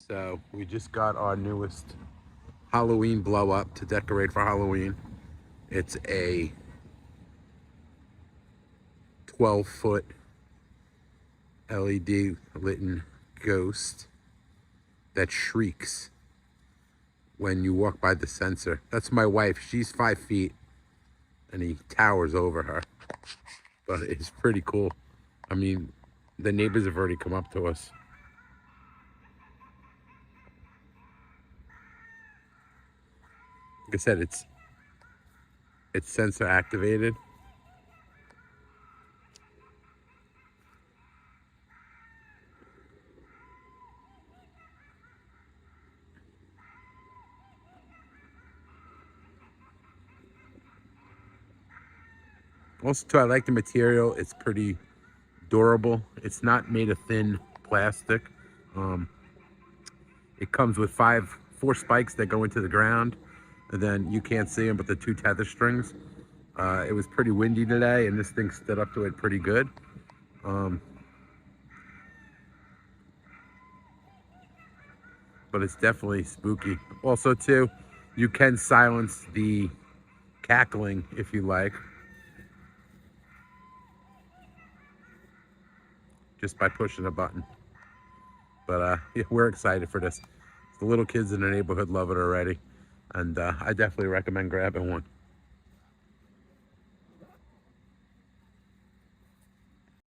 So we just got our newest Halloween blow up to decorate for Halloween. It's a 12-foot LED lit ghost that shrieks when you walk by the sensor. That's my wife. She's 5 feet and he towers over her. But it's pretty cool. I mean, the neighbors have already come up to us. Like I said, it's sensor activated. Also, too, I like the material. It's pretty durable. It's not made of thin plastic. It comes with four spikes that go into the ground, and then you can't see them, but the 2 tether strings. It was pretty windy today, and this thing stood up to it pretty good. But it's definitely spooky. Also, too, you can silence the cackling if you like, just by pushing a button. But yeah, we're excited for this. The little kids in the neighborhood love it already, and I definitely recommend grabbing one.